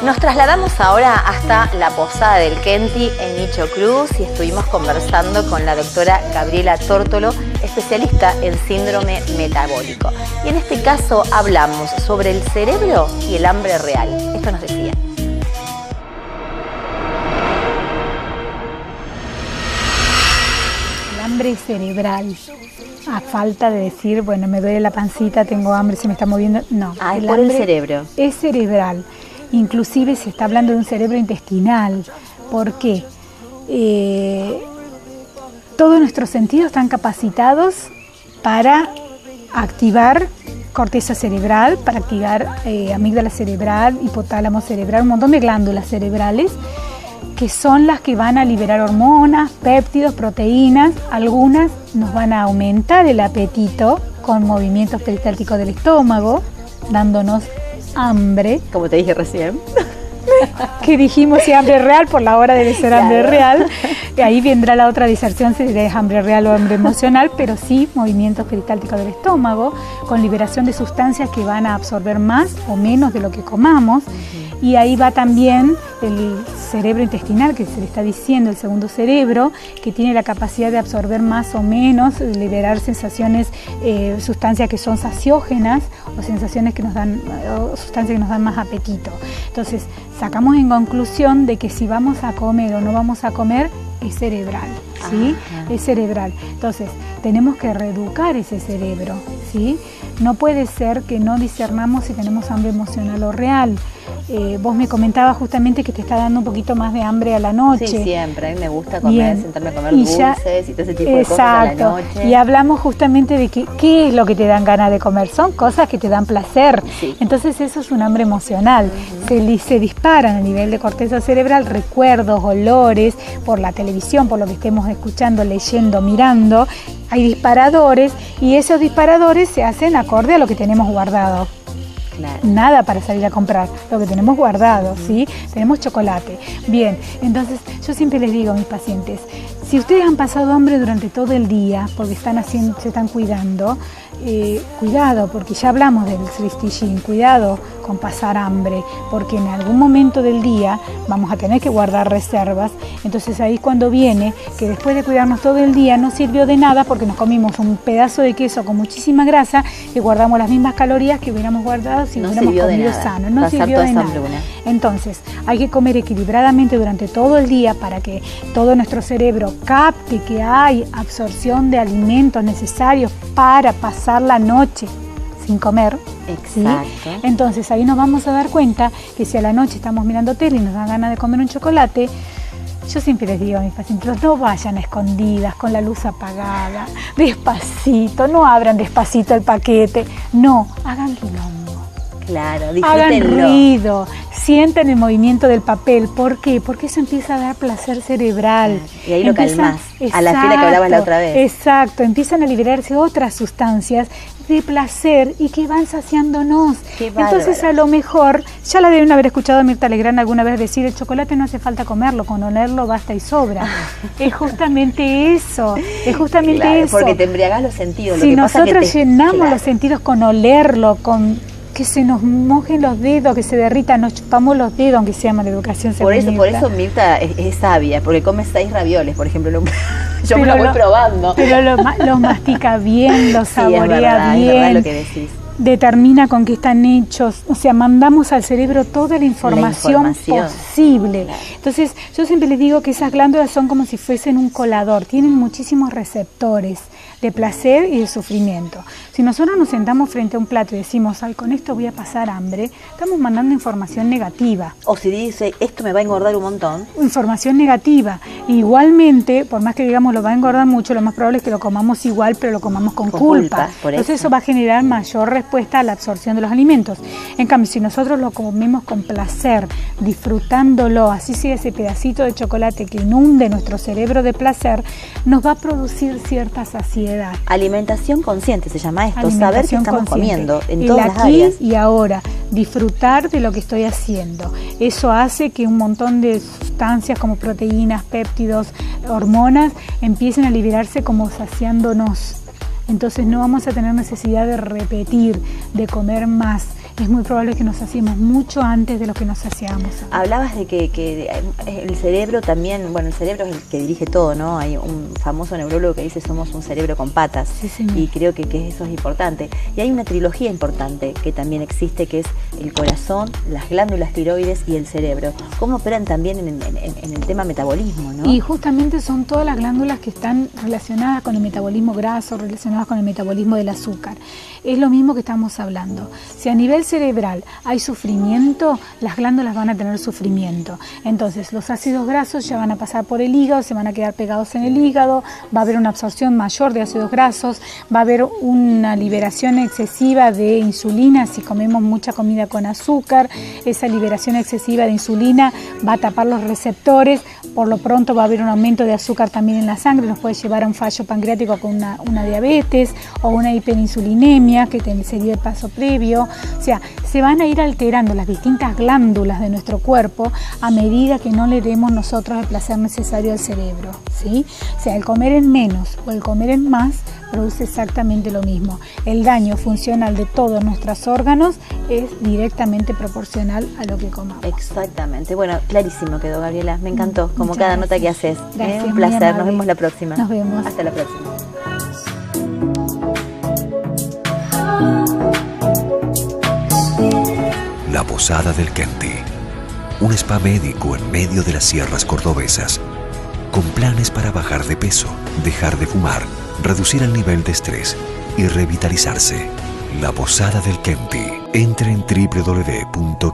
Nos trasladamos ahora hasta la posada del Kenti en Nicho Cruz y estuvimos conversando con la doctora Gabriela Tórtolo, especialista en síndrome metabólico. Y en este caso hablamos sobre el cerebro y el hambre real. Esto nos decía. El hambre cerebral. A falta de decir, bueno, me duele la pancita, tengo hambre, se me está moviendo. No, Ah, es por el cerebro. Es cerebral. Inclusive se está hablando de un cerebro intestinal. ¿Por qué? Todos nuestros sentidos están capacitados para activar corteza cerebral, para activar amígdala cerebral, hipotálamo cerebral, un montón de glándulas cerebrales que son las que van a liberar hormonas, péptidos, proteínas. Algunas nos van a aumentar el apetito con movimientos peristálticos del estómago, dándonos hambre. Como te dije recién. Que dijimos si hambre real, por la hora debe ser hambre real. Y ahí vendrá la otra diserción si es hambre real o hambre emocional, pero sí movimientos peristálticos del estómago, con liberación de sustancias que van a absorber más o menos de lo que comamos. Y ahí va también el cerebro intestinal, que se le está diciendo el segundo cerebro, que tiene la capacidad de absorber más o menos, liberar sensaciones, sustancias que son saciógenas o sensaciones que nos dan, o sustancias que nos dan más apetito. Entonces, sacamos en conclusión de que si vamos a comer o no vamos a comer, es cerebral, ¿sí? Es cerebral. Entonces, tenemos que reeducar ese cerebro, ¿sí? No puede ser que no discernamos si tenemos hambre emocional o real. Vos me comentabas justamente que te está dando un poquito más de hambre a la noche. Sí, siempre. A mí me gusta comer, Bien. sentarme a comer dulces y todo ese tipo de cosas a la noche. Y hablamos justamente de que, qué es lo que te dan ganas de comer. Son cosas que te dan placer. Sí. Entonces eso es un hambre emocional. Se disparan a nivel de corteza cerebral recuerdos, olores, por la televisión, por lo que estemos escuchando, leyendo, mirando. Hay disparadores y esos disparadores se hacen acorde a lo que tenemos guardado. Claro. Nada para salir a comprar, lo que tenemos guardado, ¿sí? Tenemos chocolate. Bien, entonces yo siempre les digo a mis pacientes, si ustedes han pasado hambre durante todo el día, porque se están cuidando, cuidado, porque ya hablamos del Srishti, cuidado con pasar hambre, porque en algún momento del día vamos a tener que guardar reservas. Entonces ahí cuando viene que después de cuidarnos todo el día no sirvió de nada porque nos comimos un pedazo de queso con muchísima grasa y guardamos las mismas calorías que hubiéramos guardado si hubiéramos comido sano. No sirvió de nada. Entonces hay que comer equilibradamente durante todo el día para que todo nuestro cerebro capte que hay absorción de alimentos necesarios para pasar la noche sin comer. Exacto. ¿Sí? Entonces ahí nos vamos a dar cuenta que si a la noche estamos mirando tele y nos da ganas de comer un chocolate, yo siempre les digo a mis pacientes, no vayan a escondidas con la luz apagada, despacito, no abran despacito el paquete, no, hagan quilombo. Claro, Hagan disfrútenlo. ruido, sientan el movimiento del papel. ¿Por qué? Porque eso empieza a dar placer cerebral. Y ahí lo calmás, a la fila que hablabas la otra vez. Exacto, empiezan a liberarse otras sustancias de placer y que van saciándonos. Entonces a lo mejor, ya la deben haber escuchado a Mirta Legrand alguna vez decir, el chocolate no hace falta comerlo, con olerlo basta y sobra. Es justamente eso, es justamente Claro, eso. porque te embriagás los sentidos. Si lo que pasa nosotros que llenamos los sentidos con olerlo, con que se nos mojen los dedos, que se derritan, nos chupamos los dedos, aunque se llama la educación por femenina. eso Mirta es sabia, porque come 6 ravioles, por ejemplo. Yo me lo voy probando. Pero los mastica bien, los saborea bien. Es verdad lo que decís. Determina con qué están hechos, o sea, mandamos al cerebro toda la información posible. Claro. Entonces, yo siempre les digo que esas glándulas son como si fuesen un colador, tienen muchísimos receptores de placer y de sufrimiento. Si nosotros nos sentamos frente a un plato y decimos, ay, con esto voy a pasar hambre, estamos mandando información negativa. O si dice, esto me va a engordar un montón. Información negativa. Igualmente, por más que digamos lo va a engordar mucho, lo más probable es que lo comamos igual, pero lo comamos con culpa. Entonces eso va a generar mayor respuesta a la absorción de los alimentos. En cambio, si nosotros lo comemos con placer, disfrutándolo, así sea ese pedacito de chocolate que inunde nuestro cerebro de placer, nos va a producir cierta saciedad. Alimentación consciente se llama esto, saber qué estamos comiendo en todas las aquí áreas. Y ahora, disfrutar de lo que estoy haciendo. Eso hace que un montón de sustancias como proteínas, péptidos, hormonas empiecen a liberarse como saciándonos. Entonces no vamos a tener necesidad de repetir, de comer más. es muy probable que nos saciemos mucho antes de lo que nos saciamos. Hablabas de que el cerebro también, bueno, el cerebro es el que dirige todo, ¿no? Hay un famoso neurólogo que dice somos un cerebro con patas, sí, señor. Y creo que eso es importante. Y hay una trilogía importante que también existe, que es el corazón, las glándulas tiroides y el cerebro. ¿Cómo operan también en el tema metabolismo, ¿no? Y justamente son todas las glándulas que están relacionadas con el metabolismo graso, relacionadas con el metabolismo del azúcar. Es lo mismo que estamos hablando. Si a nivel cerebral hay sufrimiento, las glándulas van a tener sufrimiento. Entonces los ácidos grasos ya van a pasar por el hígado, se van a quedar pegados en el hígado, va a haber una absorción mayor de ácidos grasos, va a haber una liberación excesiva de insulina si comemos mucha comida con azúcar. Esa liberación excesiva de insulina va a tapar los receptores, por lo pronto va a haber un aumento de azúcar también en la sangre, nos puede llevar a un fallo pancreático con una diabetes o una hiperinsulinemia, que sería el paso previo. O sea, se van a ir alterando las distintas glándulas de nuestro cuerpo a medida que no le demos nosotros el placer necesario al cerebro, ¿sí? O sea, el comer en menos o el comer en más produce exactamente lo mismo. El daño funcional de todos nuestros órganos es directamente proporcional a lo que comamos. Exactamente. Bueno, clarísimo quedó, Gabriela. Me encantó, como Muchas cada gracias. nota que haces. Gracias, Un placer. muy amable. Nos vemos la próxima. Nos vemos. Hasta la próxima. La Posada del Kenti, un spa médico en medio de las sierras cordobesas, con planes para bajar de peso, dejar de fumar, reducir el nivel de estrés y revitalizarse. La Posada del Kenti. Entre en www.kenti.com.